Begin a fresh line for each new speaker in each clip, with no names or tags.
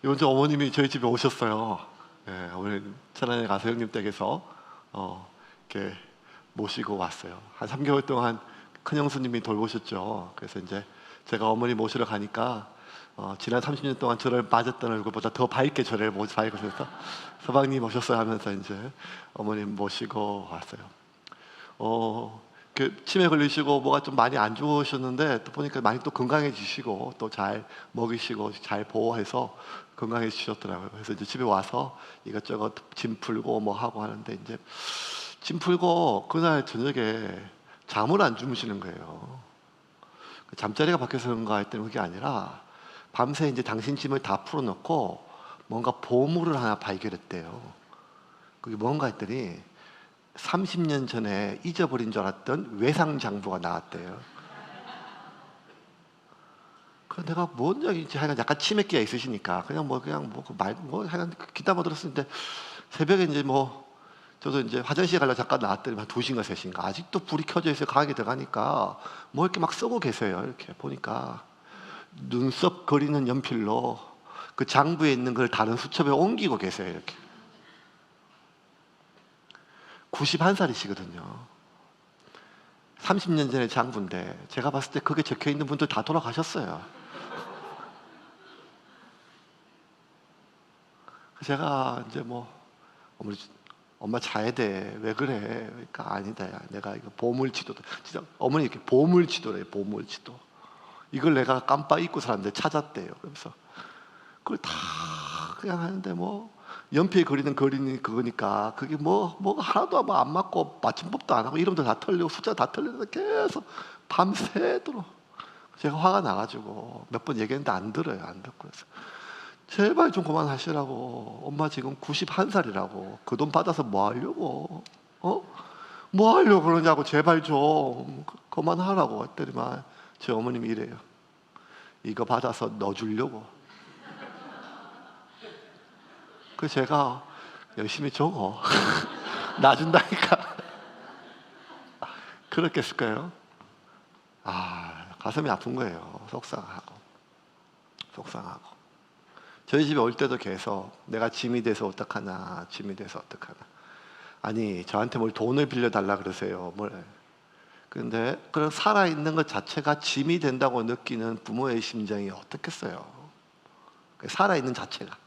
이번 주 어머님이 저희 집에 오셨어요. 예, 오늘 천안에 가서 형님 댁에서 이렇게 모시고 왔어요. 한 3개월 동안 큰 형수님이 돌보셨죠. 그래서 이제 제가 어머니 모시러 가니까 지난 30년 동안 저를 빠졌던 얼굴보다 더 밝게 저를 밝으셔서 서방님 오셨어요 하면서 이제 어머님 모시고 왔어요. 그 치매 걸리시고 뭐가 좀 많이 안 좋으셨는데 또 보니까 많이 또 건강해지시고 또 잘 먹이시고 잘 보호해서 건강해지셨더라고요. 그래서 이제 집에 와서 이것저것 짐 풀고 뭐 하고 하는데 이제 짐 풀고 그날 저녁에 잠을 안 주무시는 거예요. 잠자리가 바뀌어서 그런가 했더니 그게 아니라 밤새 이제 당신 짐을 다 풀어놓고 뭔가 보물을 하나 발견했대요. 그게 뭔가 했더니 30년 전에 잊어버린 줄 알았던 외상장부가 나왔대요. 그래서 내가 뭔 얘기인지 하여간 약간 치매기가 있으시니까 그냥 하여간 귀담아 들었는데 새벽에 이제 저도 이제 화장실 가려고 잠깐 나왔더니 한 2시인가 3시인가 아직도 불이 켜져 있어요. 강하게 들어가니까 이렇게 막 쓰고 계세요. 이렇게 보니까 눈썹 그리는 연필로 그 장부에 있는 걸 다른 수첩에 옮기고 계세요. 이렇게 91살이시거든요. 30년 전의 장부인데 제가 봤을 때 거기에 적혀있는 분들 다 돌아가셨어요. 제가 이제 어머니, 엄마 자야 돼. 왜 그래? 그러니까 아니다. 야. 내가 이거 보물지도다. 진짜 어머니 이렇게 보물지도래요. 보물지도. 이걸 내가 깜빡 잊고 살았는데 찾았대요. 그래서 그걸 다 그냥 하는데 연필 그리는 그거니까 그게 하나도 안 맞고 맞춤법도 안 하고 이름도 다 틀리고 숫자 다 틀리는데 계속 밤새도록 제가 화가 나가지고 몇 번 얘기했는데 안 들어요. 안 듣고 그래서 제발 좀 그만하시라고. 엄마 지금 91살이라고. 그 돈 받아서 뭐 하려고? 뭐 하려고 그러냐고. 제발 좀 그만하라고 했더니만 제 어머님이 이래요. 이거 받아서 너 주려고. 그 제가 열심히 적어. 놔준다니까. 그렇게 했을까요? 가슴이 아픈 거예요. 속상하고. 저희 집에 올 때도 계속 내가 짐이 돼서 어떡하나. 아니 저한테 뭘 돈을 빌려달라 그러세요. 그런데 그런 살아있는 것 자체가 짐이 된다고 느끼는 부모의 심정이 어떻겠어요. 살아있는 자체가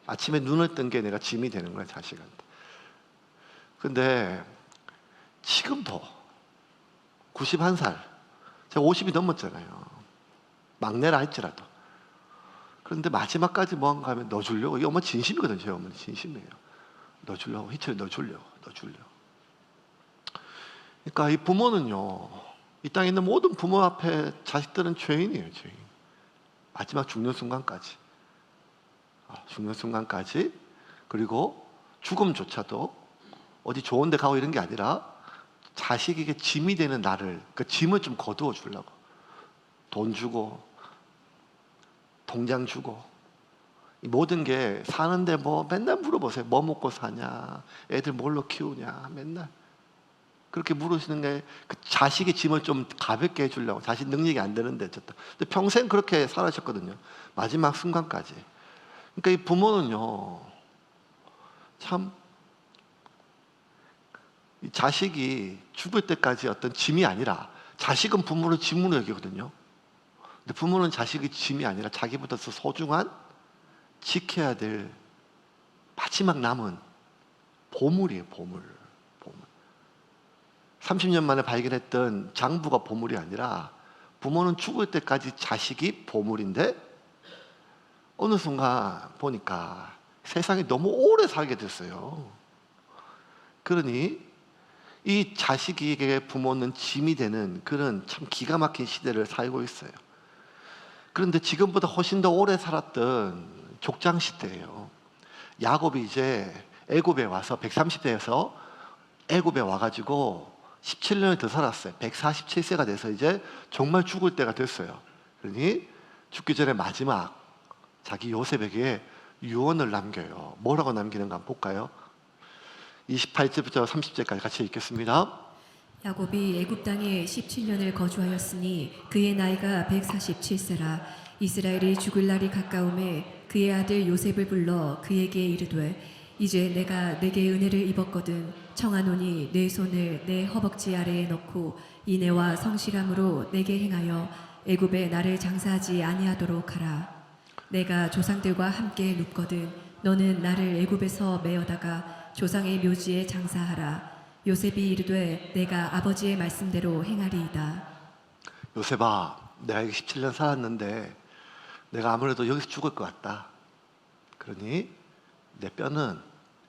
아침에 눈을 뜬 게 내가 짐이 되는 거야 자식한테. 근데 지금도 91살 제가 50이 넘었잖아요. 막내라 할지라도. 그런데 마지막까지 뭔가 하면 너 주려고. 이 엄마 진심이거든요. 제 어머니 진심이에요. 너 주려고. 희철이 너 주려고. 그러니까 이 부모는요, 이 땅에 있는 모든 부모 앞에 자식들은 죄인이에요. 죄인. 마지막 죽는 순간까지. 그리고 죽음조차도 어디 좋은 데 가고 이런 게 아니라 자식에게 짐이 되는 나를 그 짐을 좀 거두어 주려고 돈 주고 통장 주고 이 모든 게 사는데 맨날 물어보세요. 뭐 먹고 사냐, 애들 뭘로 키우냐, 맨날 그렇게 물으시는 게 그 자식의 짐을 좀 가볍게 해주려고. 자식 능력이 안 되는데 어쨌든 근데 평생 그렇게 살아셨거든요. 마지막 순간까지. 그러니까 이 부모는요, 참 이 자식이 죽을 때까지 어떤 짐이 아니라 자식은 부모를 짐으로 여기거든요. 근데 부모는 자식이 짐이 아니라 자기보다 더 소중한 지켜야 될 마지막 남은 보물이에요. 보물. 30년 만에 발견했던 장부가 보물이 아니라 부모는 죽을 때까지 자식이 보물인데 어느 순간 보니까 세상에 너무 오래 살게 됐어요. 그러니 이 자식에게 부모는 짐이 되는 그런 참 기가 막힌 시대를 살고 있어요. 그런데 지금보다 훨씬 더 오래 살았던 족장 시대예요. 야곱이 이제 애굽에 와서 130세에서 애굽에 와가지고 17년을 더 살았어요. 147세가 돼서 이제 정말 죽을 때가 됐어요. 그러니 죽기 전에 마지막 자기 요셉에게 유언을 남겨요. 뭐라고 남기는가 한번 볼까요? 28절부터 30절까지 같이 읽겠습니다.
야곱이 애굽 땅에 17년을 거주하였으니 그의 나이가 147세라. 이스라엘이 죽을 날이 가까움에 그의 아들 요셉을 불러 그에게 이르되 이제 내가 내게 은혜를 입었거든 청하노니 내 손을 내 허벅지 아래에 넣고 인애와 성실함으로 내게 행하여 애굽에 나를 장사하지 아니하도록 하라. 내가 조상들과 함께 눕거든 너는 나를 애굽에서 메어다가 조상의 묘지에 장사하라. 요셉이 이르되 내가 아버지의 말씀대로 행하리이다.
요셉아, 내가 여기 17년 살았는데 내가 아무래도 여기서 죽을 것 같다. 그러니 내 뼈는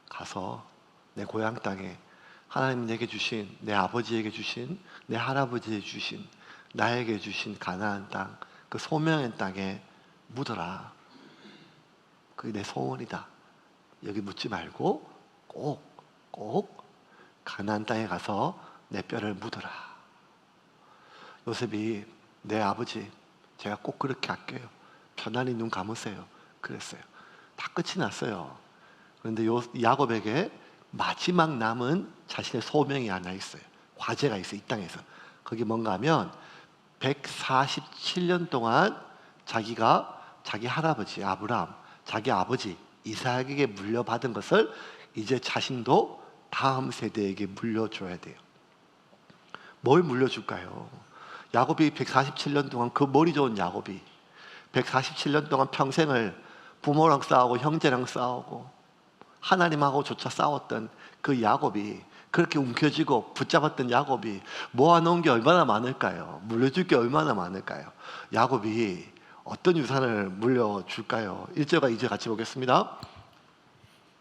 가서 내 고향 땅에 하나님 내게 주신, 내 아버지에게 주신, 내 할아버지에게 주신, 나에게 주신 가나안 땅, 그 소명의 땅에 묻어라. 그게 내 소원이다. 여기 묻지 말고 꼭 가나안 땅에 가서 내 뼈를 묻어라. 요셉이 내 아버지, 제가 꼭 그렇게 할게요. 편안히 눈 감으세요. 그랬어요. 다 끝이 났어요. 그런데 야곱에게 마지막 남은 자신의 소명이 하나 있어요. 과제가 있어요. 이 땅에서. 그게 뭔가 하면 147년 동안 자기가 자기 할아버지 아브라함, 자기 아버지 이삭에게 물려받은 것을 이제 자신도 다음 세대에게 물려줘야 돼요. 뭘 물려줄까요? 야곱이 147년 동안, 그 머리 좋은 야곱이 147년 동안 평생을 부모랑 싸우고 형제랑 싸우고 하나님하고조차 싸웠던 그 야곱이, 그렇게 움켜쥐고 붙잡았던 야곱이 모아놓은 게 얼마나 많을까요? 물려줄 게 얼마나 많을까요? 야곱이 어떤 유산을 물려줄까요? 1절과 2절 같이 보겠습니다.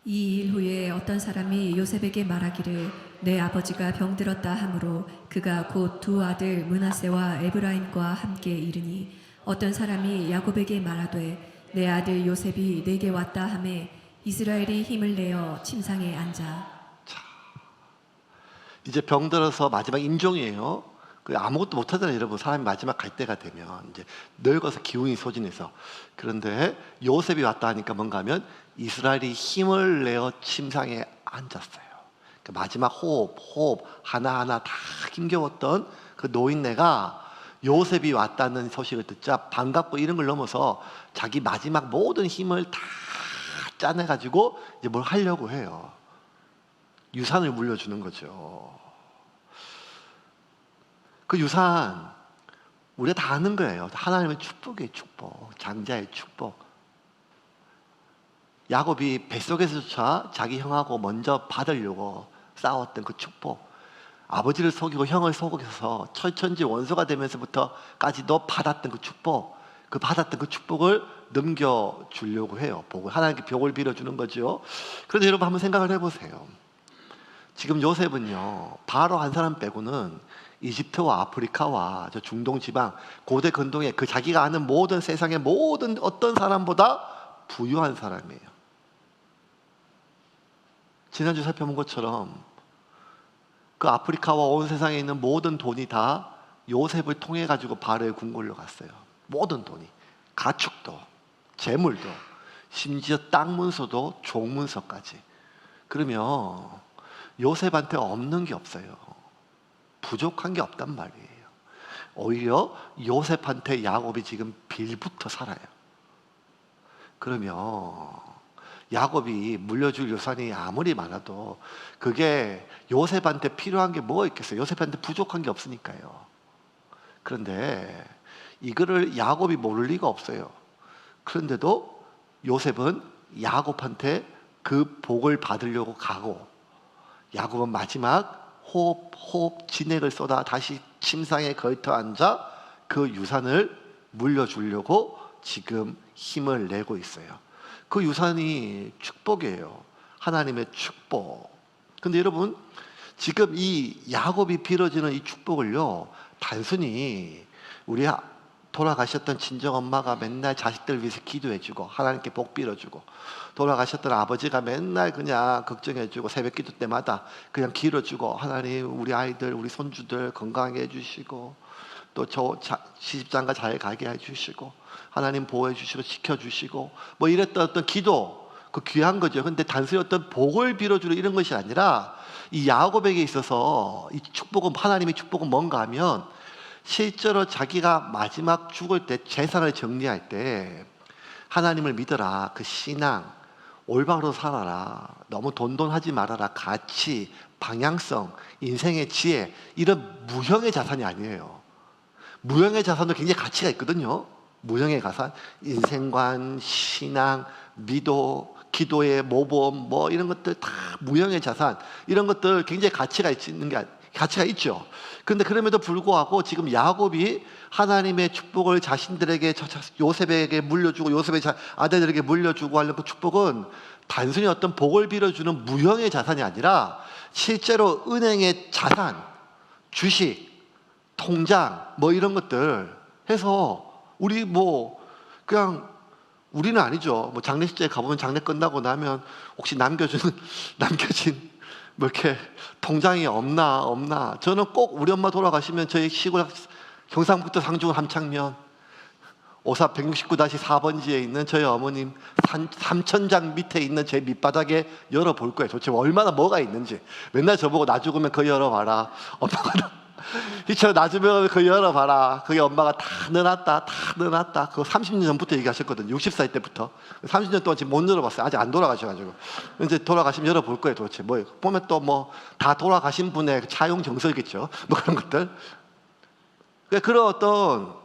이 일 후에 어떤 사람이 요셉에게 말하기를 내 아버지가 병들었다 하므로 그가 곧 두 아들 므낫세와 에브라임과 함께 이르니 어떤 사람이 야곱에게 말하되 내 아들 요셉이 내게 왔다 하매 이스라엘이 힘을 내어 침상에 앉아.
이제 병들어서 마지막 임종이에요. 아무것도 못하잖아요, 여러분. 사람이 마지막 갈 때가 되면 이제 늙어서 기운이 소진해서. 그런데 요셉이 왔다 하니까 뭔가 하면 이스라엘이 힘을 내어 침상에 앉았어요. 마지막 호흡 하나하나 다 힘겨웠던 그 노인네가 요셉이 왔다는 소식을 듣자 반갑고 이런 걸 넘어서 자기 마지막 모든 힘을 다 짜내가지고 이제 뭘 하려고 해요. 유산을 물려주는 거죠. 그 유산 우리가 다 아는 거예요. 하나님의 축복이에요. 축복, 장자의 축복. 야곱이 뱃속에서조차 자기 형하고 먼저 받으려고 싸웠던 그 축복, 아버지를 속이고 형을 속여서 철천지 원수가 되면서부터까지도 받았던 그 축복, 그 받았던 그 축복을 넘겨주려고 해요. 하나님께 복을 빌어주는 거죠. 그런데 여러분 한번 생각을 해보세요. 지금 요셉은요, 바로 한 사람 빼고는 이집트와 아프리카와 저 중동 지방 고대 근동에 그 자기가 아는 모든 세상의 모든 어떤 사람보다 부유한 사람이에요. 지난주 살펴본 것처럼 그 아프리카와 온 세상에 있는 모든 돈이 다 요셉을 통해 가지고 바로의 궁궐로 갔어요. 모든 돈이, 가축도, 재물도, 심지어 땅 문서도 종문서까지. 그러면 요셉한테 없는 게 없어요. 부족한 게 없단 말이에요. 오히려 요셉한테 야곱이 지금 빌부터 살아요. 그러면 야곱이 물려줄 유산이 아무리 많아도 그게 요셉한테 필요한 게 뭐가 있겠어요? 요셉한테 부족한 게 없으니까요. 그런데 이거를 야곱이 모를 리가 없어요. 그런데도 요셉은 야곱한테 그 복을 받으려고 가고, 야곱은 마지막 호흡 진액을 쏟아 다시 침상에 걸터 앉아 그 유산을 물려주려고 지금 힘을 내고 있어요. 그 유산이 축복이에요. 하나님의 축복. 근데 여러분, 지금 이 야곱이 빌어지는 이 축복을요, 단순히 우리 돌아가셨던 친정엄마가 맨날 자식들 위해서 기도해주고 하나님께 복 빌어주고, 돌아가셨던 아버지가 맨날 그냥 걱정해주고 새벽 기도 때마다 그냥 길어주고 하나님 우리 아이들 우리 손주들 건강하게 해주시고 또 저 시집장가 잘 가게 해주시고 하나님 보호해주시고 지켜주시고 뭐 이랬던 어떤 기도, 그 귀한 거죠. 근데 단순히 어떤 복을 빌어주는 이런 것이 아니라 이 야곱에게 있어서 이 축복은, 하나님의 축복은 뭔가 하면 실제로 자기가 마지막 죽을 때 재산을 정리할 때 하나님을 믿어라. 그 신앙, 올바로 살아라. 너무 돈돈하지 말아라. 가치, 방향성, 인생의 지혜, 이런 무형의 자산이 아니에요. 무형의 자산도 굉장히 가치가 있거든요. 무형의 자산, 인생관, 신앙, 미도, 기도의 모범, 뭐 이런 것들 다 무형의 자산, 이런 것들 굉장히 가치가 있죠. 그런데 그럼에도 불구하고 지금 야곱이 하나님의 축복을 자신들에게, 요셉에게 물려주고 요셉의 아들들에게 물려주고 하는 그 축복은 단순히 어떤 복을 빌어주는 무형의 자산이 아니라 실제로 은행의 자산, 주식, 통장 뭐 이런 것들 해서 우리 그냥 우리는 아니죠. 장례식장에 가보면 장례 끝나고 나면 혹시 남겨진 뭐 이렇게 통장이 없나. 저는 꼭 우리 엄마 돌아가시면 저희 시골 경상북도 상주군 함창면 오사 169-4번지에 있는 저희 어머님 삼천장 밑에 있는 제 밑바닥에 열어볼 거예요. 도대체 얼마나 뭐가 있는지. 맨날 저보고 나 죽으면 그거 열어봐라. 엄마가 이처럼 나 죽으면 그거 열어봐라. 그게 엄마가 다 넣어놨다. 그거 30년 전부터 얘기하셨거든요. 60살 때부터. 30년 동안 지금 못 열어봤어요. 아직 안 돌아가셔가지고. 이제 돌아가시면 열어볼 거예요. 도대체 보면 또 다 돌아가신 분의 차용 정서겠죠. 그런 것들. 그런 어떤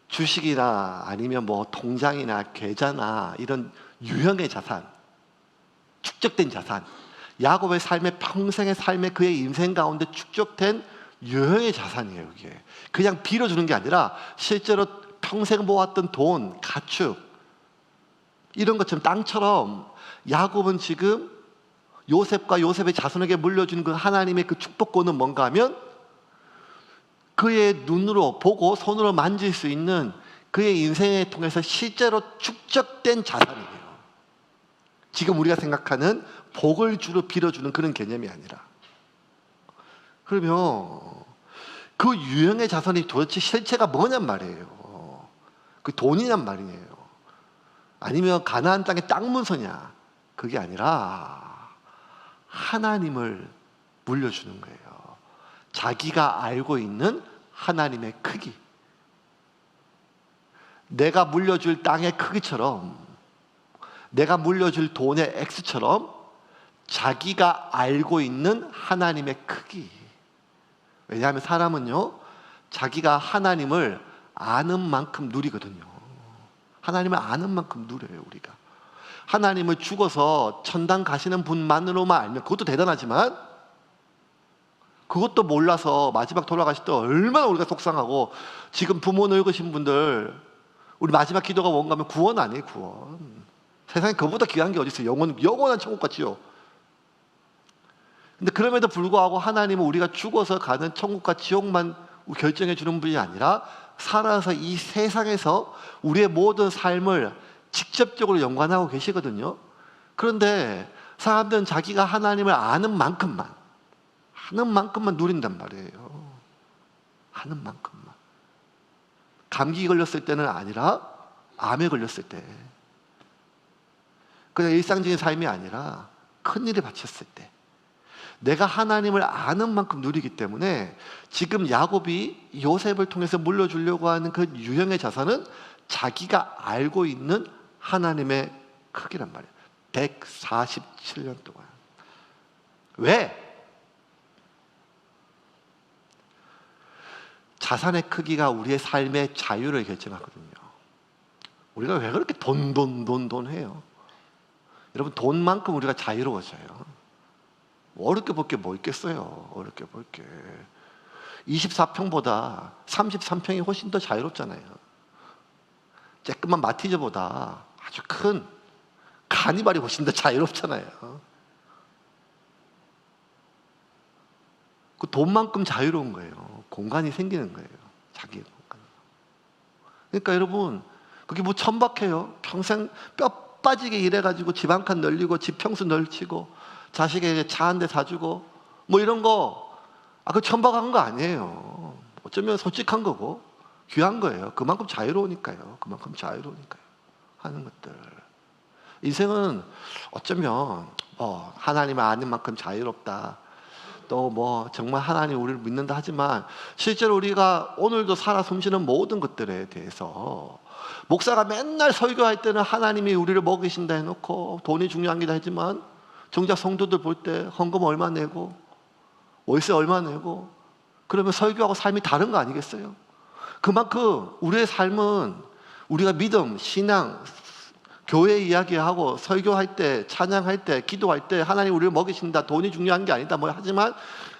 주식이나 아니면 통장이나 계좌나 이런 유형의 자산, 축적된 자산, 야곱의 평생의 삶의 그의 인생 가운데 축적된 유형의 자산이에요. 이게 그냥 빌어주는 게 아니라 실제로 평생 모았던 돈, 가축 이런 것처럼 땅처럼 야곱은 지금 요셉과 요셉의 자손에게 물려준 그 하나님의 그 축복권은 뭔가 하면 그의 눈으로 보고 손으로 만질 수 있는 그의 인생을 통해서 실제로 축적된 자산이에요. 지금 우리가 생각하는 복을 주로 빌어주는 그런 개념이 아니라. 그러면 그 유형의 자산이 도대체 실체가 뭐냔 말이에요. 그 돈이냔 말이에요. 아니면 가나안 땅의 땅 문서냐. 그게 아니라 하나님을 물려주는 거예요. 자기가 알고 있는 하나님의 크기, 내가 물려줄 땅의 크기처럼, 내가 물려줄 돈의 X처럼 자기가 알고 있는 하나님의 크기. 왜냐하면 사람은요, 자기가 하나님을 아는 만큼 누리거든요. 하나님을 아는 만큼 누려요. 우리가 하나님을 죽어서 천당 가시는 분만으로만 알면 그것도 대단하지만, 그것도 몰라서 마지막 돌아가실 때 얼마나 우리가 속상하고, 지금 부모 늙으신 분들 우리 마지막 기도가 뭔가 하면 구원 아니에요. 구원. 세상에 그보다 귀한 게 어디 있어요. 영원한 천국과 지옥. 근데 그럼에도 불구하고 하나님은 우리가 죽어서 가는 천국과 지옥만 결정해 주는 분이 아니라 살아서 이 세상에서 우리의 모든 삶을 직접적으로 연관하고 계시거든요. 그런데 사람들은 자기가 하나님을 아는 만큼만 누린단 말이에요. 아는 만큼만. 감기 걸렸을 때는 아니라 암에 걸렸을 때, 그냥 일상적인 삶이 아니라 큰일에 바쳤을 때, 내가 하나님을 아는 만큼 누리기 때문에 지금 야곱이 요셉을 통해서 물려주려고 하는 그 유형의 자산은 자기가 알고 있는 하나님의 크기란 말이에요. 147년 동안. 왜? 자산의 크기가 우리의 삶의 자유를 결정하거든요. 우리가 왜 그렇게 돈 해요? 여러분, 돈만큼 우리가 자유로워져요. 어렵게 볼 게 뭐 있겠어요. 어렵게 볼 게 24평보다 33평이 훨씬 더 자유롭잖아요. 쬐끄만 마티즈보다 아주 큰 가니발이 훨씬 더 자유롭잖아요. 그 돈만큼 자유로운 거예요. 공간이 생기는 거예요. 자기의 공간. 그러니까 여러분, 그게 뭐 천박해요. 평생 뼈 빠지게 일해가지고 집 한 칸 늘리고 집 평수 넓히고 자식에게 차 한 대 사주고 뭐 이런 거, 그 천박한 거 아니에요. 어쩌면 솔직한 거고 귀한 거예요. 그만큼 자유로우니까요. 하는 것들. 인생은 어쩌면 하나님을 아는 만큼 자유롭다, 또 뭐 정말 하나님 우리를 믿는다 하지만 실제로 우리가 오늘도 살아 숨쉬는 모든 것들에 대해서 목사가 맨날 설교할 때는 하나님이 우리를 먹이신다 해놓고 돈이 중요한 게다 하지만 정작 성도들 볼 때 헌금 얼마 내고 월세 얼마 내고 그러면 설교하고 삶이 다른 거 아니겠어요? 그만큼 우리의 삶은 우리가 믿음, 신앙, 교회 이야기하고 설교할 때, 찬양할 때, 기도할 때 하나님 우리를 먹이신다, 돈이 중요한 게 아니다 뭐 하지만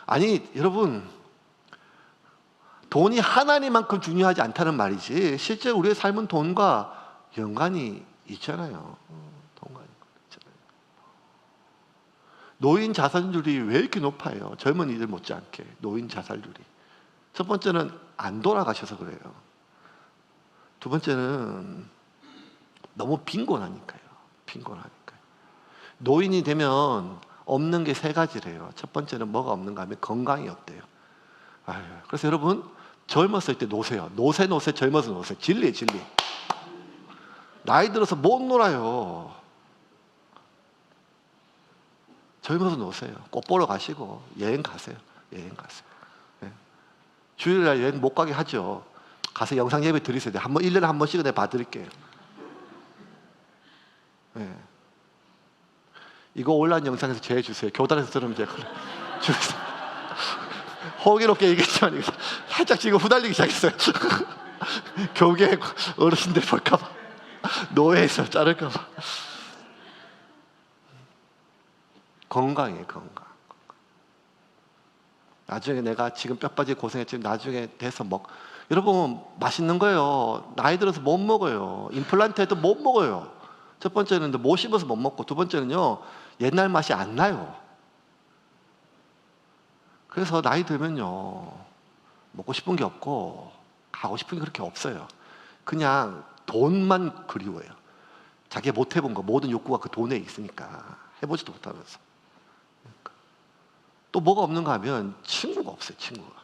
아니 여러분 돈이 하나님만큼 중요하지 않다는 말이지 실제 우리의 삶은 돈과 연관이 있잖아요. 돈과 있잖아요. 노인 자살률이 왜 이렇게 높아요? 젊은이들 못지않게 노인 자살률이. 첫 번째는 안 돌아가셔서 그래요. 두 번째는 너무 빈곤하니까요. 빈곤하니까요. 노인이 되면 없는 게 세 가지래요. 첫 번째는 뭐가 없는가 하면 건강이 없대요. 아유, 그래서 여러분 젊었을 때 노세요. 노세 젊어서 노세. 진리예요, 진리. 나이 들어서 못 놀아요. 젊어서 노세요. 꽃 보러 가시고 여행 가세요. 여행 가세요. 네. 주일날 여행 못 가게 하죠. 가서 영상 예배 드리세요. 1년에 한 번씩은 내가 봐드릴게요. 네. 이거 온라인 영상에서 제해주세요. 교단에서 들으면 제가 주세요. 호기롭게 얘기했지만 이거 살짝 지금 후달리기 시작했어요. 교계 어르신들 볼까봐 노예에서 자를까봐. 건강이에요. 건강. 나중에 내가 지금 뼈 빠지게 고생했지만 나중에 돼서 여러분 맛있는 거예요. 나이 들어서 못 먹어요. 임플란트 해도 못 먹어요. 첫 번째는 못 씹어서 못 먹고 두 번째는요 옛날 맛이 안 나요. 그래서 나이 들면요 먹고 싶은 게 없고 가고 싶은 게 그렇게 없어요. 그냥 돈만 그리워해요. 자기가 못 해본 거 모든 욕구가 그 돈에 있으니까 해보지도 못하면서. 그러니까. 또 뭐가 없는가 하면 친구가 없어요. 친구가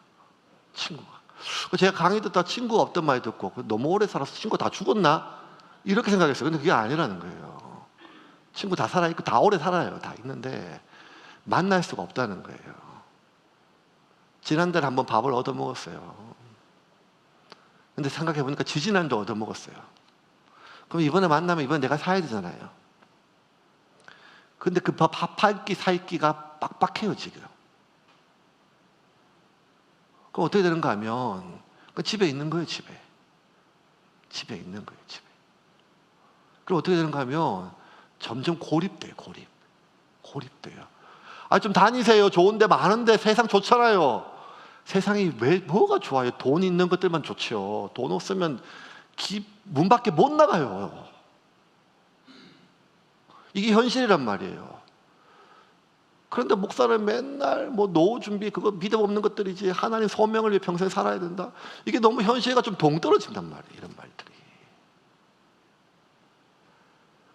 제가 강의 듣다 친구가 없던 말 듣고 너무 오래 살아서 친구 다 죽었나? 이렇게 생각했어요. 근데 그게 아니라는 거예요. 친구 다 살아있고 다 오래 살아요. 다 있는데 만날 수가 없다는 거예요. 지난달에 한번 밥을 얻어먹었어요. 근데 생각해보니까 지지난도 얻어먹었어요. 그럼 이번에 만나면 이번에 내가 사야 되잖아요. 근데 그 밥 한 끼 살 끼가 빡빡해요 지금. 그럼 어떻게 되는가 하면 집에 있는 거예요. 집에 있는 거예요. 집에. 그럼 어떻게 되는가 하면 점점 고립돼요. 고립돼요. 좀 다니세요. 좋은 데 많은데 세상 좋잖아요. 세상이 뭐가 좋아요? 돈 있는 것들만 좋죠. 돈 없으면 문 밖에 못 나가요. 이게 현실이란 말이에요. 그런데 목사는 맨날 노후 준비 그거 믿음 없는 것들이지 하나님 소명을 위해 평생 살아야 된다. 이게 너무 현실과 좀 동떨어진단 말이에요. 이런 말들이.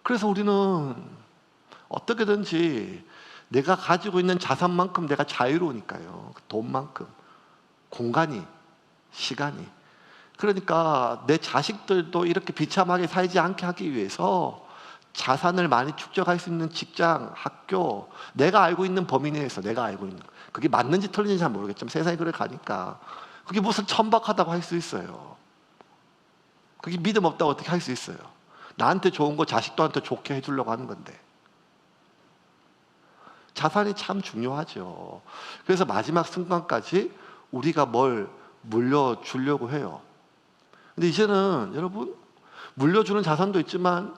그래서 우리는 어떻게든지 내가 가지고 있는 자산만큼 내가 자유로우니까요. 돈만큼, 공간이, 시간이. 그러니까 내 자식들도 이렇게 비참하게 살지 않게 하기 위해서 자산을 많이 축적할 수 있는 직장, 학교, 내가 알고 있는 범위 내에서 내가 알고 있는 그게 맞는지 틀린지 잘 모르겠지만 세상이 그래 가니까 그게 무슨 천박하다고 할 수 있어요. 그게 믿음 없다고 어떻게 할 수 있어요. 나한테 좋은 거 자식들한테 좋게 해주려고 하는 건데. 자산이 참 중요하죠. 그래서 마지막 순간까지 우리가 뭘 물려주려고 해요. 근데 이제는 여러분 물려주는 자산도 있지만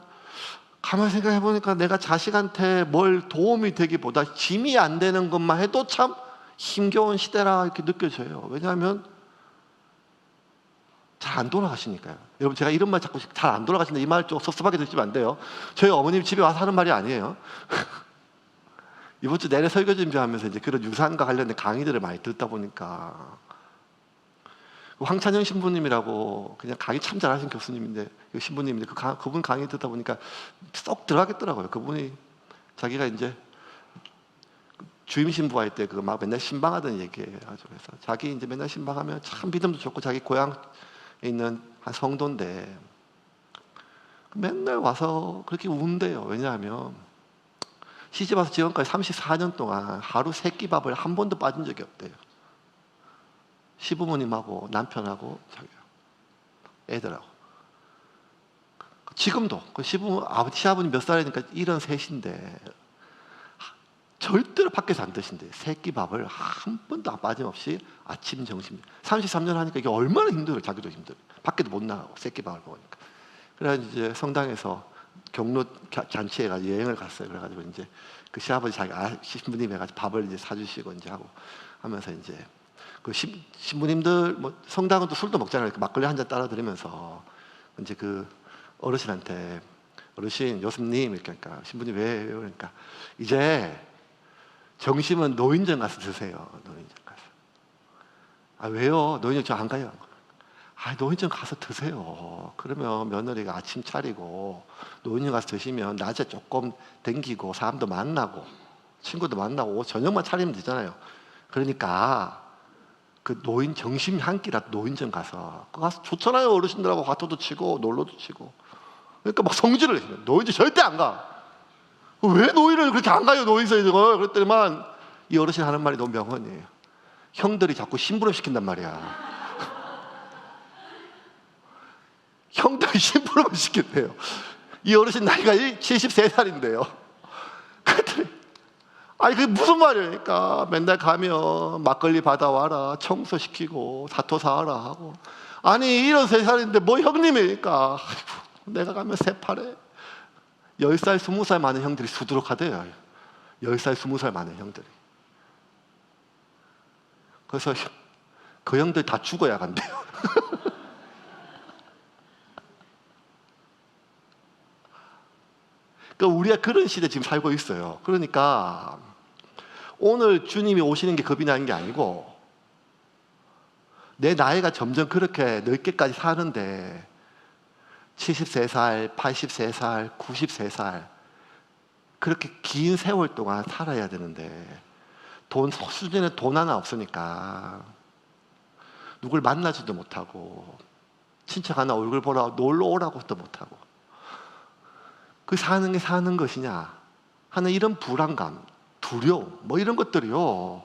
가만히 생각해 보니까 내가 자식한테 뭘 도움이 되기보다 짐이 안 되는 것만 해도 참 힘겨운 시대라 이렇게 느껴져요. 왜냐하면 잘 안 돌아가시니까요. 여러분 제가 이런 말 자꾸 잘 안 돌아가신다 이 말 좀 섭섭하게 듣시면 안 돼요. 저희 어머님 집에 와서 하는 말이 아니에요. 이번 주 내내 설교 준비하면서 이제 그런 유산과 관련된 강의들을 많이 듣다 보니까 황찬영 신부님이라고 그냥 강의 참 잘하신 교수님인데 신부님인데 그분 강의 듣다 보니까 쏙 들어가겠더라고요. 그분이 자기가 이제 주임 신부할 때 그 막 맨날 신방하던 얘기예요. 그래서 자기 이제 맨날 신방하면 참 믿음도 좋고 자기 고향에 있는 한 성도인데 맨날 와서 그렇게 운대요. 왜냐하면 시집 와서 지금까지 34년 동안 하루 3끼밥을 한 번도 빠진 적이 없대요. 시부모님하고 남편하고 자기가 애들하고. 지금도 그 시아버님 몇 살이니까 73인데 절대로 밖에서 안 드신대. 3끼밥을 한 번도 빠짐없이 아침, 점심. 33년 하니까 이게 얼마나 힘들어요. 자기도 힘들어요. 밖에도 못 나가고 3끼밥을 먹으니까. 그래서 이제 성당에서 경로 잔치에 가서 여행을 갔어요. 그래가지고 이제 그 시아버지 자기 신부님 해가지고 밥을 이제 사주시고 이제 하고 하면서 이제 그 신부님들 뭐 성당은 또 술도 먹잖아요. 막걸리 한 잔 따라 드리면서 이제 그 어르신한테 어르신 요셉님 이렇게 하니까 신부님 왜요? 그러니까 이제 점심은 노인정 가서 드세요. 노인정 가서. 아 왜요? 노인정 저 안 가요. 아 노인정 가서 드세요. 그러면 며느리가 아침 차리고 노인정 가서 드시면 낮에 조금 댕기고 사람도 만나고 친구도 만나고 저녁만 차리면 되잖아요. 그러니까 그 노인 점심 한 끼라도 노인정 가서 그 가서 좋잖아요. 어르신들하고 화투도 치고 놀러도 치고. 그러니까 막 성질을 해요. 노인정 절대 안 가. 왜 노인을 그렇게 안 가요? 노인정을. 그랬더니만 이 어르신 하는 말이 너무 명언이에요. 형들이 자꾸 심부름 시킨단 말이야. 형들이 심부름을 시켰대요. 이 어르신 나이가 73살인데요. 그랬더니 아니 그게 무슨 말이에요? 그러니까 맨날 가면 막걸리 받아와라, 청소시키고 사토 사와라 하고. 아니 73살인데 뭐 형님이니까 아이고, 내가 가면 새파래. 10살, 20살 많은 형들이 수두룩하대요. 10살, 20살 많은 형들이. 그래서 그 형들 다 죽어야 간대요. 그러니까 우리가 그런 시대에 지금 살고 있어요. 그러니까 오늘 주님이 오시는 게 겁이 나는 게 아니고 내 나이가 점점 그렇게 늙게까지 사는데 73살, 83살, 93살 그렇게 긴 세월 동안 살아야 되는데 수준에 돈 하나 없으니까 누굴 만나지도 못하고 친척 하나 얼굴 보러 놀러 오라고도 못하고 그 사는 게 사는 것이냐 하는 이런 불안감, 두려움 뭐 이런 것들이요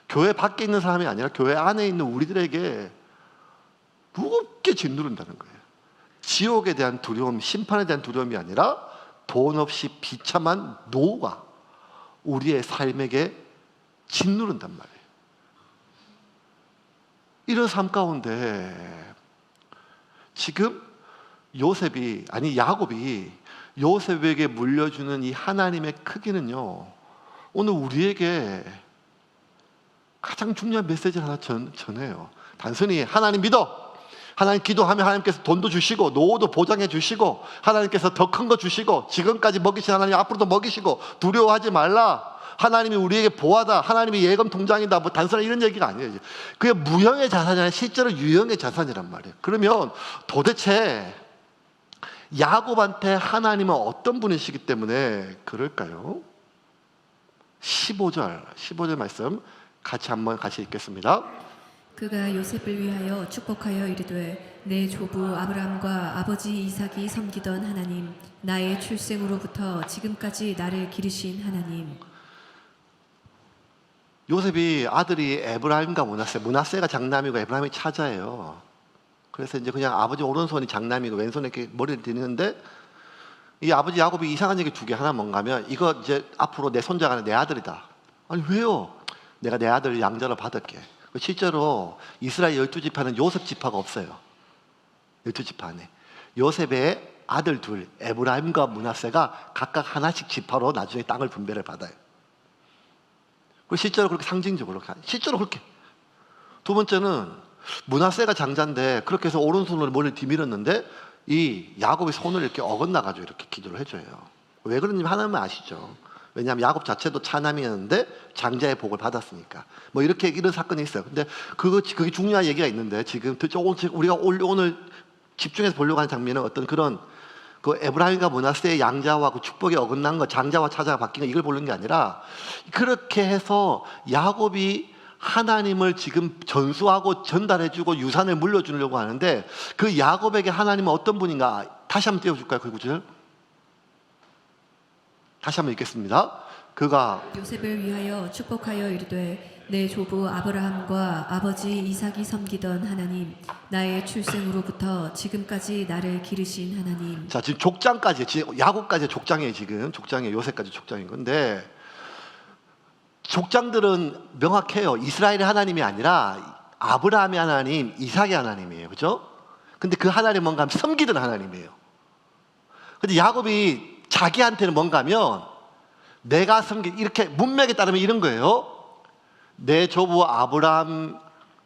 교회 밖에 있는 사람이 아니라 교회 안에 있는 우리들에게 무겁게 짓누른다는 거예요. 지옥에 대한 두려움, 심판에 대한 두려움이 아니라 돈 없이 비참한 노후가 우리의 삶에게 짓누른단 말이에요. 이런 삶 가운데 지금 야곱이 요셉에게 물려주는 이 하나님의 크기는요 오늘 우리에게 가장 중요한 메시지를 하나 전해요. 단순히 하나님 믿어, 하나님 기도하면 하나님께서 돈도 주시고 노후도 보장해 주시고 하나님께서 더 큰 거 주시고 지금까지 먹이신 하나님 앞으로도 먹이시고 두려워하지 말라, 하나님이 우리에게 보하다, 하나님이 예금 통장이다, 뭐 단순한 이런 얘기가 아니에요. 그게 무형의 자산이 아니라 실제로 유형의 자산이란 말이에요. 그러면 도대체 야곱한테 하나님은 어떤 분이시기 때문에 그럴까요? 15절 말씀 같이 읽겠습니다.
그가 요셉을 위하여 축복하여 이르되 내 조부 아브라함과 아버지 이삭이 섬기던 하나님, 나의 출생으로부터 지금까지 나를 기르신 하나님.
요셉이 아들이 에브라임과 므낫세가 장남이고 에브라임이 차자예요. 그래서 이제 그냥 아버지 오른손이 장남이고 왼손에 이렇게 머리를 드리는데 이 아버지 야곱이 이상한 얘기 2개. 하나 뭔가면 이거 이제 앞으로 내 손자가 내 아들이다. 아니 왜요? 내가 내 아들 양자로 받을게. 실제로 이스라엘 12지파는 요셉 지파가 없어요. 12지파 안에 요셉의 아들 둘 에브라임과 므낫세가 각각 하나씩 지파로 나중에 땅을 분배를 받아요. 그리고 실제로 그렇게 상징적으로 실제로 그렇게. 두 번째는 므낫세가 장자인데 그렇게 해서 오른손으로 머리를 뒤밀었는데 이 야곱이 손을 이렇게 어긋나가지고 이렇게 기도를 해줘요. 왜 그런지 하나님은 아시죠. 왜냐하면 야곱 자체도 차남이었는데 장자의 복을 받았으니까. 뭐 이렇게 이런 사건이 있어요. 근데 그게 중요한 얘기가 있는데 지금 우리가 오늘 집중해서 보려고 하는 장면은 어떤 그런 그 에브라임과 므낫세의 양자와 그 축복이 어긋난 거, 장자와 차자가 바뀐 거 이걸 보는 게 아니라 그렇게 해서 야곱이 하나님을 지금 전수하고 전달해주고 유산을 물려주려고 하는데 그 야곱에게 하나님은 어떤 분인가? 다시 한번 띄워줄까요? 그 구절 다시 한번 읽겠습니다. 그가
요셉을 위하여 축복하여 이르되 내 조부 아브라함과 아버지 이삭이 섬기던 하나님, 나의 출생으로부터 지금까지 나를 기르신 하나님.
자, 지금 족장까지, 지금 야곱까지 족장이에요. 지금 족장에 요셉까지 족장인 건데, 족장들은 명확해요. 이스라엘의 하나님이 아니라 아브라함의 하나님, 이삭의 하나님이에요. 그죠? 근데 그 하나님 뭔가 하면 섬기던 하나님이에요. 근데 야곱이 자기한테는 뭔가 하면 내가 이렇게 문맥에 따르면 이런 거예요. 내 조부 아브라함과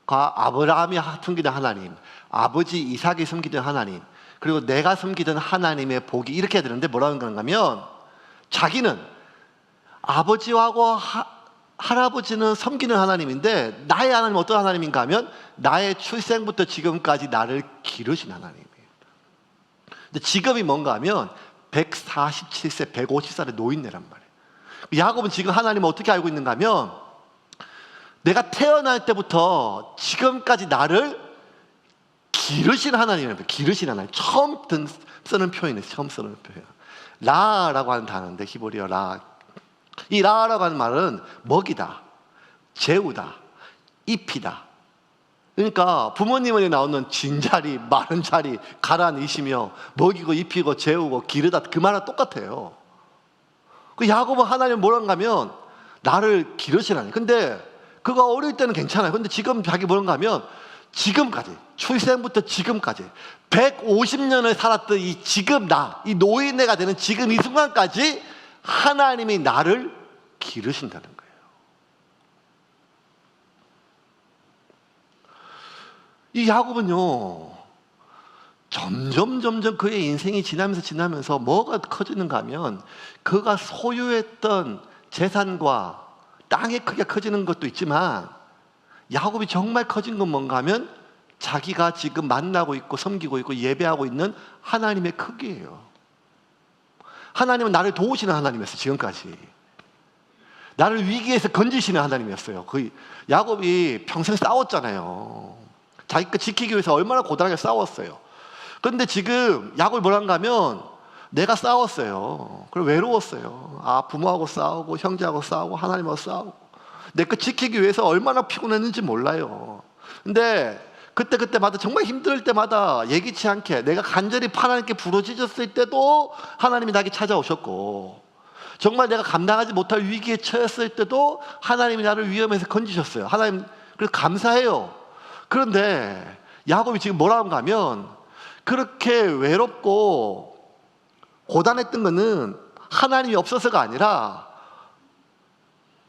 아브라함이 섬기던 하나님, 아버지 이삭이 섬기던 하나님, 그리고 내가 섬기던 하나님의 복이 이렇게 해야 되는데 뭐라는 건가 하면 자기는 아버지하고 할아버지는 섬기는 하나님인데 나의 하나님은 어떤 하나님인가 하면 나의 출생부터 지금까지 나를 기르신 하나님이에요. 근데 지금이 뭔가 하면 147세, 150살의 노인네란 말이에요. 야곱은 지금 하나님을 어떻게 알고 있는가 하면 내가 태어날 때부터 지금까지 나를 기르신 하나님이에요. 기르신 하나님. 처음 쓰는 표현이에요. 처음 쓰는 표현. 라라고 하는 단어인데 히브리어 라. 이 라라고 하는 말은 먹이다, 재우다, 입히다. 그러니까 부모님에 나오는 진자리, 마른 자리, 가라니시며 먹이고 입히고 재우고 기르다 그 말은 똑같아요. 그 야곱은 하나님 뭐란가 하면 나를 기르신 하나님. 근데 그가 어릴 때는 괜찮아요. 근데 지금 자기 뭐란가 하면 지금까지, 출생부터 지금까지 150년을 살았던 이 지금 이 노인네가 되는 지금 이 순간까지 하나님이 나를 기르신다는 거예요. 이 야곱은요, 점점 그의 인생이 지나면서 뭐가 커지는가 하면 그가 소유했던 재산과 땅의 크기가 커지는 것도 있지만 야곱이 정말 커진 건 뭔가 하면 자기가 지금 만나고 있고 섬기고 있고 예배하고 있는 하나님의 크기예요. 하나님은 나를 도우시는 하나님이었어요. 지금까지 나를 위기에서 건지시는 하나님이었어요. 야곱이 평생 싸웠잖아요. 자기 것 지키기 위해서 얼마나 고단하게 싸웠어요. 그런데 지금 야곱이 뭐란가 하면 내가 싸웠어요. 그리고 외로웠어요. 부모하고 싸우고 형제하고 싸우고 하나님하고 싸우고 내 것 지키기 위해서 얼마나 피곤했는지 몰라요. 근데 그때마다 정말 힘들 때마다 예기치 않게 내가 간절히 하나님께 부르짖었을 때도 하나님이 나에게 찾아오셨고, 정말 내가 감당하지 못할 위기에 처했을 때도 하나님이 나를 위험에서 건지셨어요. 하나님, 그래서 감사해요. 그런데 야곱이 지금 뭐라고 하면 그렇게 외롭고 고단했던 것은 하나님이 없어서가 아니라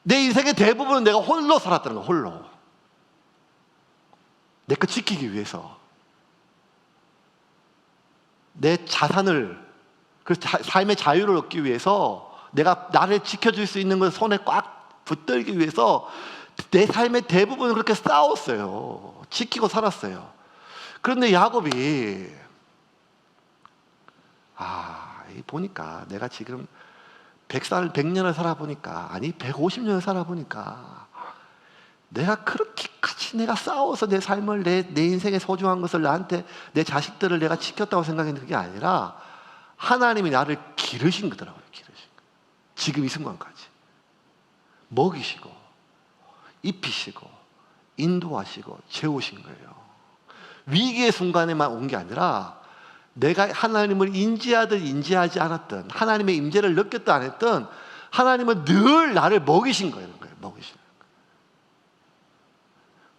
내 인생의 대부분은 내가 홀로 살았다는 거야. 홀로 내 것 지키기 위해서 내 자산을, 그 삶의 자유를 얻기 위해서 내가 나를 지켜줄 수 있는 것을 손에 꽉 붙들기 위해서 내 삶의 대부분을 그렇게 싸웠어요. 지키고 살았어요. 그런데 야곱이 보니까 내가 지금 100년을 살아보니까, 아니 150년을 살아보니까 내가 그렇게까지 내가 싸워서 내 삶을, 내 인생의 소중한 것을 나한테, 내 자식들을 내가 지켰다고 생각했는 게 아니라 하나님이 나를 기르신 거더라고요. 기르신 거. 지금 이 순간까지 먹이시고 입히시고 인도하시고 재우신 거예요. 위기의 순간에만 온 게 아니라 내가 하나님을 인지하든 인지하지 않았든, 하나님의 임재를 느꼈든 안 했든 하나님은 늘 나를 먹이신 거예요. 먹이신 거예요.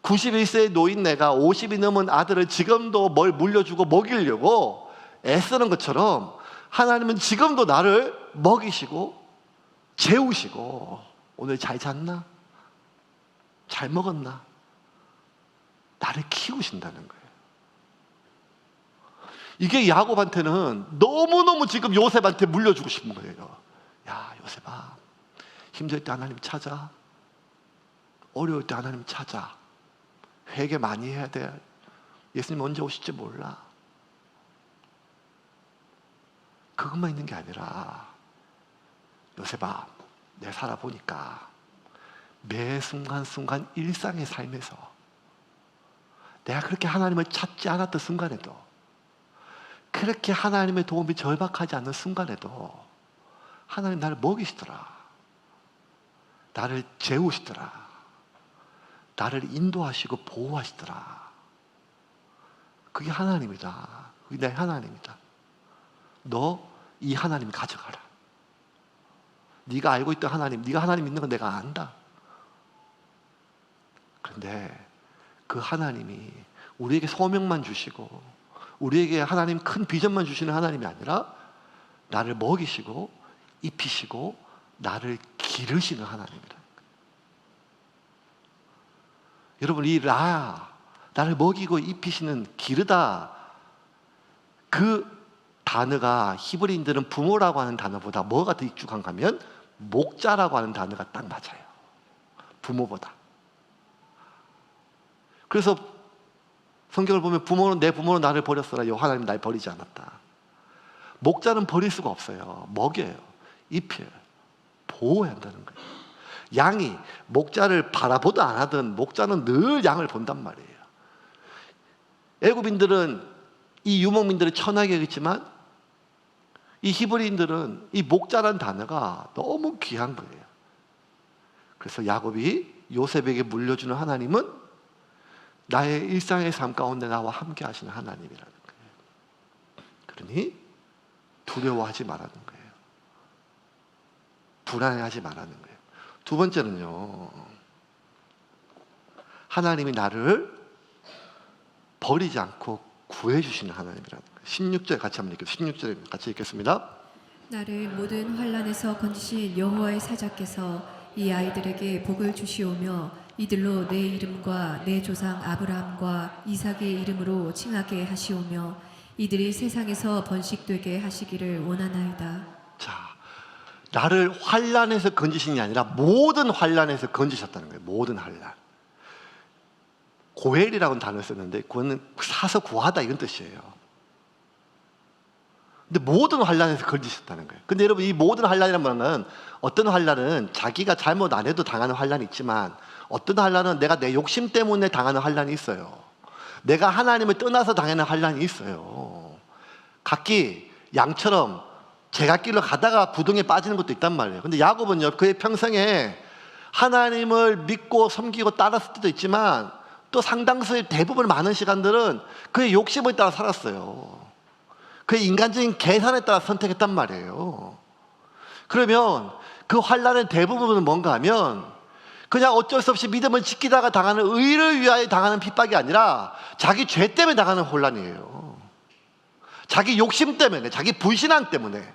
91세의 노인네가 50이 넘은 아들을 지금도 뭘 물려주고 먹이려고 애쓰는 것처럼 하나님은 지금도 나를 먹이시고 재우시고, 오늘 잘 잤나? 잘 먹었나? 나를 키우신다는 거예요. 이게 야곱한테는 너무너무 지금 요셉한테 물려주고 싶은 거예요. 야, 요셉아, 힘들 때 하나님 찾아. 어려울 때 하나님 찾아. 회개 많이 해야 돼. 예수님 언제 오실지 몰라. 그것만 있는 게 아니라, 요셉아, 내가 살아보니까 매 순간순간 일상의 삶에서 내가 그렇게 하나님을 찾지 않았던 순간에도, 그렇게 하나님의 도움이 절박하지 않는 순간에도 하나님 나를 먹이시더라. 나를 재우시더라. 나를 인도하시고 보호하시더라. 그게 하나님이다. 그게 내 하나님이다. 너 이 하나님 가져가라. 네가 알고 있던 하나님, 네가 하나님 있는 건 내가 안다. 그런데 그 하나님이 우리에게 소명만 주시고 우리에게 하나님 큰 비전만 주시는 하나님이 아니라 나를 먹이시고 입히시고 나를 기르시는 하나님이다. 여러분, 이 나를 먹이고 입히시는 기르다, 그 단어가 히브리인들은 부모라고 하는 단어보다 뭐가 더 익숙한가 하면 목자라고 하는 단어가 딱 맞아요. 부모보다. 그래서 성경을 보면 내 부모는 나를 버렸으나 여호와 하나님 날 버리지 않았다. 목자는 버릴 수가 없어요. 먹여요. 입혀요. 보호해야 한다는 거예요. 양이 목자를 바라보도 안 하든 목자는 늘 양을 본단 말이에요. 애굽인들은 이 유목민들을 천하게 여겼지만 이 히브리인들은 이 목자라는 단어가 너무 귀한 거예요. 그래서 야곱이 요셉에게 물려주는 하나님은 나의 일상의 삶 가운데 나와 함께 하시는 하나님이라는 거예요. 그러니 두려워하지 말라는 거예요. 불안해하지 말라는 거예요. 두 번째는요, 하나님이 나를 버리지 않고 구해주시는 하나님이라는 거예요. 16절 같이 한번 읽겠습니다. 16절 같이 읽겠습니다.
나를 모든 환난에서 건지신 여호와의 사자께서 이 아이들에게 복을 주시오며 이들로 내 이름과 내 조상 아브라함과 이삭의 이름으로 칭하게 하시오며 이들이 세상에서 번식되게 하시기를 원하나이다.
자, 나를 환난에서 건지신 게 아니라 모든 환난에서 건지셨다는 거예요. 모든 환난. 고엘이라는 단어를 썼는데 그거는 사서 구하다 이런 뜻이에요. 근데 모든 환난에서 건지셨다는 거예요. 근데 여러분, 이 모든 환난이라는 말은 어떤 환난은 자기가 잘못 안 해도 당하는 환난이 있지만 어떤 환난은 내가 내 욕심 때문에 당하는 환난이 있어요. 내가 하나님을 떠나서 당하는 환난이 있어요. 각기 양처럼 제갓길로 가다가 부동에 빠지는 것도 있단 말이에요. 근데 야곱은요, 그의 평생에 하나님을 믿고 섬기고 따랐을 때도 있지만 또 상당수의 대부분 많은 시간들은 그의 욕심을 따라 살았어요. 그의 인간적인 계산에 따라 선택했단 말이에요. 그러면 그 환난의 대부분은 뭔가 하면 그냥 어쩔 수 없이 믿음을 지키다가 당하는, 의를 위하여 당하는 핍박이 아니라 자기 죄 때문에 당하는 혼란이에요. 자기 욕심 때문에, 자기 불신앙 때문에,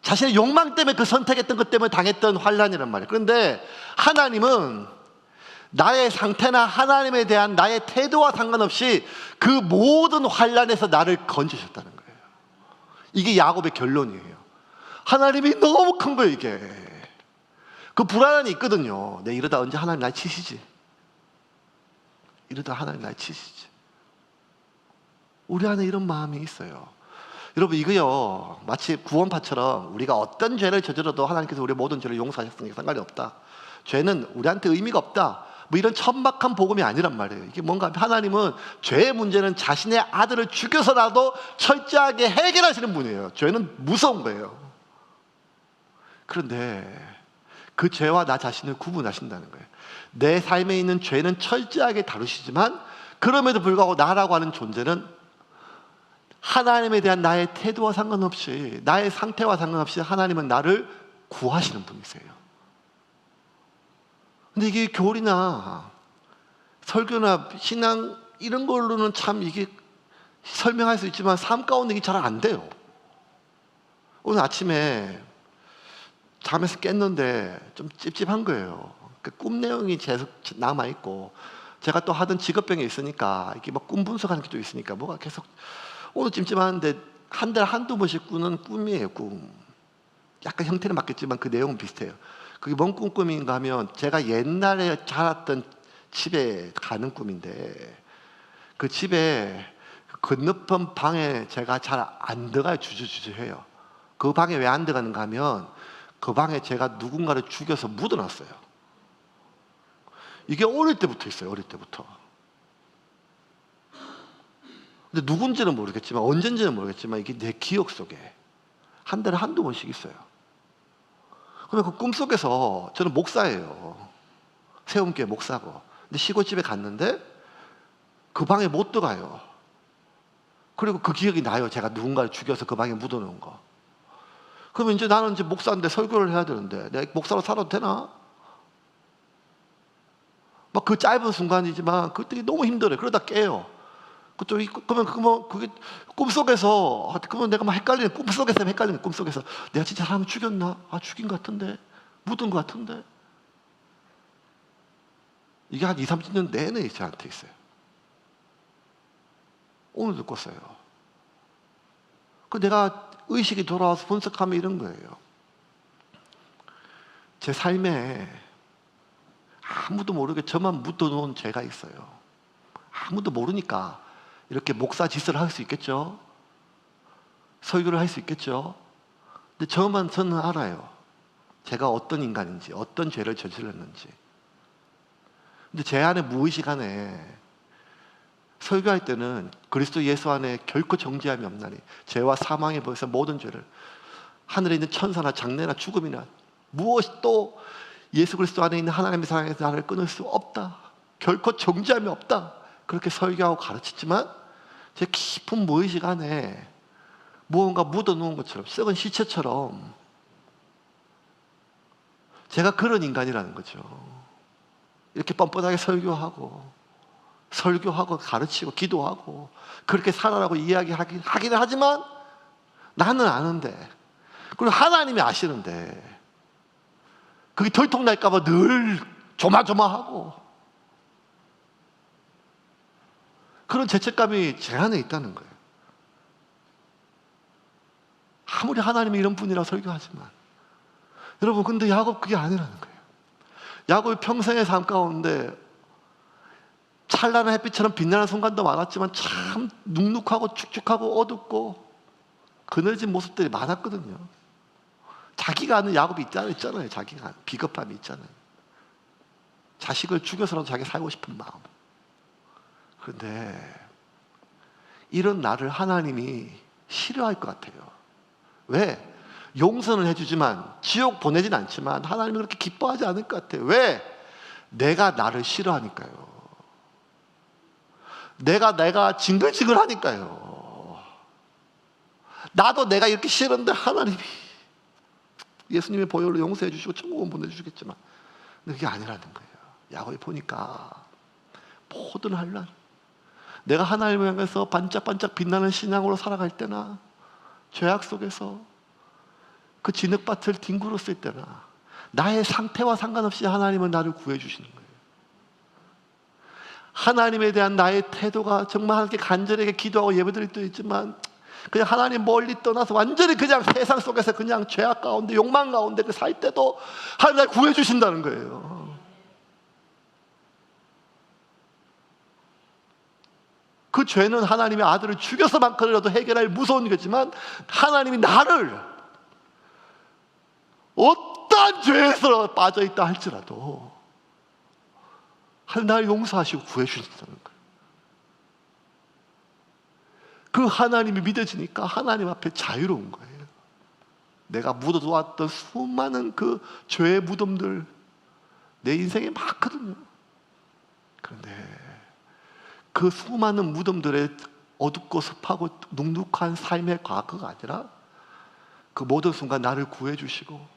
자신의 욕망 때문에 그 선택했던 것 때문에 당했던 환난이란 말이에요. 그런데 하나님은 나의 상태나 하나님에 대한 나의 태도와 상관없이 그 모든 환난에서 나를 건지셨다는 거예요. 이게 야곱의 결론이에요. 하나님이 너무 큰 거예요, 이게. 그 불안함이 있거든요. 내 이러다 언제 하나님 날 치시지? 이러다 하나님 날 치시지? 우리 안에 이런 마음이 있어요. 여러분, 이거요, 마치 구원파처럼 우리가 어떤 죄를 저질러도 하나님께서 우리의 모든 죄를 용서하셨으니까 상관이 없다. 죄는 우리한테 의미가 없다. 뭐 이런 천박한 복음이 아니란 말이에요. 이게 뭔가 하나님은 죄의 문제는 자신의 아들을 죽여서라도 철저하게 해결하시는 분이에요. 죄는 무서운 거예요. 그런데 그 죄와 나 자신을 구분하신다는 거예요. 내 삶에 있는 죄는 철저하게 다루시지만 그럼에도 불구하고 나라고 하는 존재는 하나님에 대한 나의 태도와 상관없이, 나의 상태와 상관없이 하나님은 나를 구하시는 분이세요. 근데 이게 교리나 설교나 신앙 이런 걸로는 참 이게 설명할 수 있지만 삶 가운데 이게 잘 안 돼요. 오늘 아침에 잠에서 깼는데 좀 찝찝한 거예요. 그 꿈 내용이 계속 남아있고 제가 또 하던 직업병이 있으니까 이게 막 꿈 분석하는 게 또 있으니까 뭐가 계속 오늘 찜찜하는데 한 달에 한두 번씩 꾸는 꿈이에요. 꿈. 약간 형태는 바뀌었지만 그 내용은 비슷해요. 그게 뭔 꿈인가 하면 제가 옛날에 자랐던 집에 가는 꿈인데 그 집에 건너편 방에 제가 잘 안 들어가요. 주저주저해요. 그 방에 왜 안 들어가는가 하면 그 방에 제가 누군가를 죽여서 묻어놨어요. 이게 어릴 때부터 있어요. 어릴 때부터. 근데 누군지는 모르겠지만 언젠지는 모르겠지만 이게 내 기억 속에 한 달에 한두 번씩 있어요. 그러면 그 꿈속에서 저는 목사예요. 세움교회 목사고. 근데 시골집에 갔는데 그 방에 못 들어가요. 그리고 그 기억이 나요. 제가 누군가를 죽여서 그 방에 묻어놓은 거. 그러면 이제 나는 이제 목사인데 설교를 해야 되는데 내가 목사로 살아도 되나? 막 그 짧은 순간이지만 그때 너무 힘들어요. 그러다 깨요. 그러면 그게 꿈속에서 그러면 내가 막 헷갈리는 꿈속에서 헷갈리는 꿈속에서 내가 진짜 사람을 죽였나? 아 죽인 것 같은데 묻은 것 같은데 이게 한 2, 30년 내내 저한테 있어요. 오늘도 꿨어요. 그 내가 의식이 돌아와서 분석하면 이런 거예요. 제 삶에 아무도 모르게 저만 묻어놓은 죄가 있어요. 아무도 모르니까 이렇게 목사 짓을 할 수 있겠죠. 설교를 할 수 있겠죠. 근데 저는 알아요. 제가 어떤 인간인지, 어떤 죄를 저질렀는지. 근데 제 안에 무의식 안에 설교할 때는 그리스도 예수 안에 결코 정죄함이 없나니 죄와 사망에 벌써 모든 죄를 하늘에 있는 천사나 장래나 죽음이나 무엇도 예수 그리스도 안에 있는 하나님의 사랑에서 나를 끊을 수 없다. 결코 정죄함이 없다. 그렇게 설교하고 가르쳤지만 제 깊은 무의식 안에 무언가 묻어놓은 것처럼 썩은 시체처럼 제가 그런 인간이라는 거죠. 이렇게 뻔뻔하게 설교하고 가르치고 기도하고 그렇게 살아라고 이야기하긴 하지만 나는 아는데 그리고 하나님이 아시는데 그게 들통날까 봐 늘 조마조마하고 그런 죄책감이 제 안에 있다는 거예요. 아무리 하나님이 이런 분이라 설교하지만 여러분 근데 야곱 그게 아니라는 거예요. 야곱이 평생의 삶 가운데 찬란한 햇빛처럼 빛나는 순간도 많았지만 참 눅눅하고 축축하고 어둡고 그늘진 모습들이 많았거든요. 자기가 아는 야곱이 있잖아요. 자기가 비겁함이 있잖아요. 자식을 죽여서라도 자기가 살고 싶은 마음. 그런데 이런 나를 하나님이 싫어할 것 같아요. 왜? 용서는 해주지만 지옥 보내진 않지만 하나님은 그렇게 기뻐하지 않을 것 같아요. 왜? 내가 나를 싫어하니까요. 내가 징글징글하니까요. 나도 내가 이렇게 싫은데 하나님이 예수님의 보혈로 용서해 주시고 천국은 보내주시겠지만 근데 그게 아니라는 거예요. 야곱이 보니까 모든 환난 내가 하나님을 향해서 반짝반짝 빛나는 신앙으로 살아갈 때나 죄악 속에서 그 진흙밭을 뒹굴었을 때나 나의 상태와 상관없이 하나님은 나를 구해 주시는 거예요. 하나님에 대한 나의 태도가 정말 하나님께 간절하게 기도하고 예배드릴 때도 있지만 그냥 하나님 멀리 떠나서 완전히 그냥 세상 속에서 그냥 죄악 가운데 욕망 가운데 그 살 때도 하나님 날 구해 주신다는 거예요. 그 죄는 하나님의 아들을 죽여서만큼이라도 해결할 무서운 거지만 하나님이 나를 어떠한 죄에서 빠져있다 할지라도 하나님 나를 용서하시고 구해주신다는 거예요. 그 하나님이 믿어지니까 하나님 앞에 자유로운 거예요. 내가 묻어두었던 수많은 그 죄의 무덤들 내 인생에 많거든요. 그런데 그 수많은 무덤들의 어둡고 습하고 눅눅한 삶의 과거가 아니라 그 모든 순간 나를 구해주시고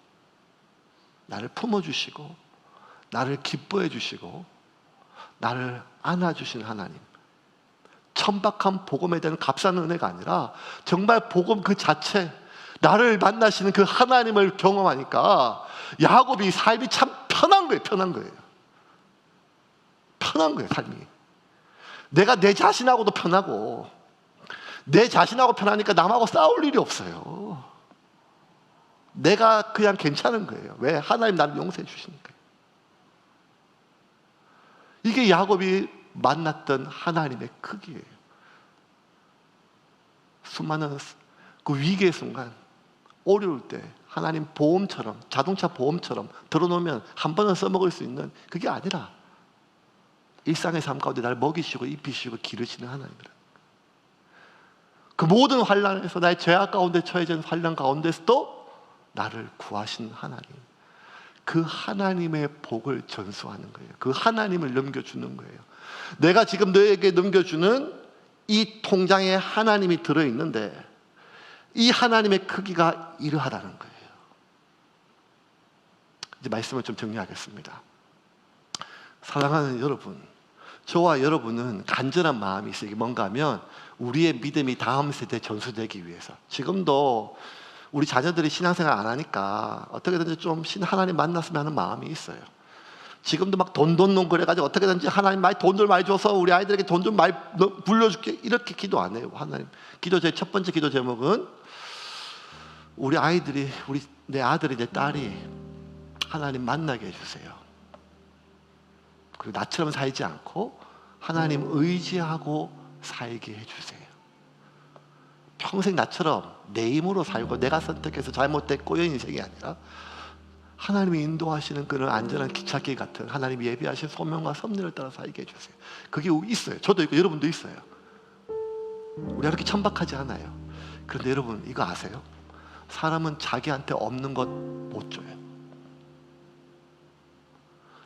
나를 품어주시고 나를 기뻐해 주시고 나를 안아주신 하나님, 천박한 복음에 대한 값싼 은혜가 아니라 정말 복음 그 자체 나를 만나시는 그 하나님을 경험하니까 야곱이 삶이 참 편한 거예요. 편한 거예요 삶이. 내가 내 자신하고도 편하고 내 자신하고 편하니까 남하고 싸울 일이 없어요. 내가 그냥 괜찮은 거예요. 왜? 하나님 나를 용서해 주시니까. 이게 야곱이 만났던 하나님의 크기예요. 수많은 그 위기의 순간, 어려울 때 하나님 보험처럼, 자동차 보험처럼 들어놓으면 한 번은 써먹을 수 있는 그게 아니라 일상의 삶 가운데 나를 먹이시고 입히시고 기르시는 하나님이라. 그 모든 환난에서 나의 죄악 가운데 처해진 환난 가운데서도 나를 구하신 하나님, 그 하나님의 복을 전수하는 거예요. 그 하나님을 넘겨주는 거예요. 내가 지금 너에게 넘겨주는 이 통장에 하나님이 들어있는데 이 하나님의 크기가 이러하다는 거예요. 이제 말씀을 좀 정리하겠습니다. 사랑하는 여러분, 저와 여러분은 간절한 마음이 있어요. 이게 뭔가 하면 우리의 믿음이 다음 세대에 전수되기 위해서. 지금도 우리 자녀들이 신앙생활 안 하니까 어떻게든지 좀 하나님 만났으면 하는 마음이 있어요. 지금도 막 돈 그래가지고 어떻게든지 하나님 돈을 많이 줘서 우리 아이들에게 돈 좀 많이 불려줄게 이렇게 기도 안 해요. 하나님 기도 제 첫 번째 기도 제목은 우리 아이들이 내 아들이 내 딸이 하나님 만나게 해주세요. 그리고 나처럼 살지 않고 하나님 의지하고 살게 해주세요. 평생 나처럼 내 힘으로 살고 내가 선택해서 잘못된 꼬여 인생이 아니라 하나님이 인도하시는 그런 안전한 기찻길 같은 하나님이 예비하신 소명과 섭리를 따라 살게 해주세요. 그게 있어요. 저도 있고 여러분도 있어요. 우리가 그렇게 천박하지 않아요. 그런데 여러분 이거 아세요? 사람은 자기한테 없는 것 못 줘요.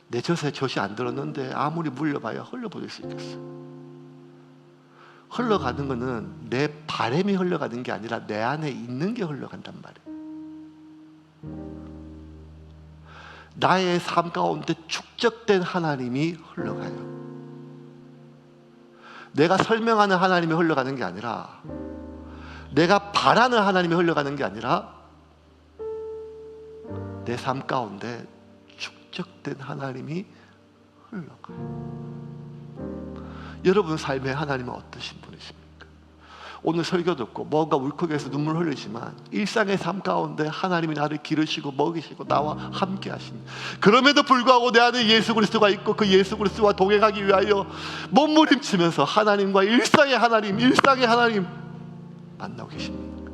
내 젖에 젖이 안 들었는데 아무리 물려봐야 흘러버릴 수 있겠어. 흘러가는 거는 내 바람이 흘러가는 게 아니라 내 안에 있는 게 흘러간단 말이에요. 나의 삶 가운데 축적된 하나님이 흘러가요. 내가 설명하는 하나님이 흘러가는 게 아니라 내가 바라는 하나님이 흘러가는 게 아니라 내 삶 가운데 축적된 하나님이 흘러가요. 여러분 삶의 하나님은 어떠신 분이십니까? 오늘 설교 듣고 뭔가 울컥해서 눈물 흘리지만 일상의 삶 가운데 하나님이 나를 기르시고 먹이시고 나와 함께 하신, 그럼에도 불구하고 내 안에 예수 그리스도가 있고 그 예수 그리스도와 동행하기 위하여 몸부림치면서 하나님과 일상의 하나님 만나고 계십니까?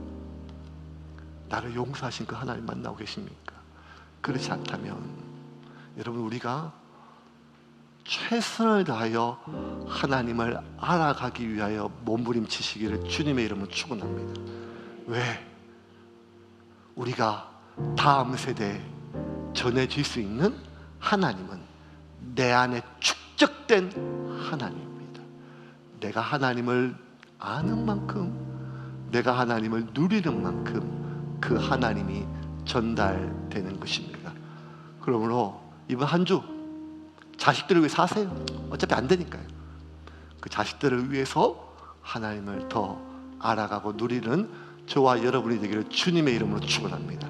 나를 용서하신 그 하나님 만나고 계십니까? 그렇지 않다면 여러분 우리가 최선을 다하여 하나님을 알아가기 위하여 몸부림치시기를 주님의 이름으로 축원합니다. 왜? 우리가 다음 세대에 전해질 수 있는 하나님은 내 안에 축적된 하나님입니다. 내가 하나님을 아는 만큼, 내가 하나님을 누리는 만큼 그 하나님이 전달되는 것입니다. 그러므로 이번 한 주 자식들을 위해 사세요. 어차피 안 되니까요. 그 자식들을 위해서 하나님을 더 알아가고 누리는 저와 여러분이 되기를 주님의 이름으로 축원합니다.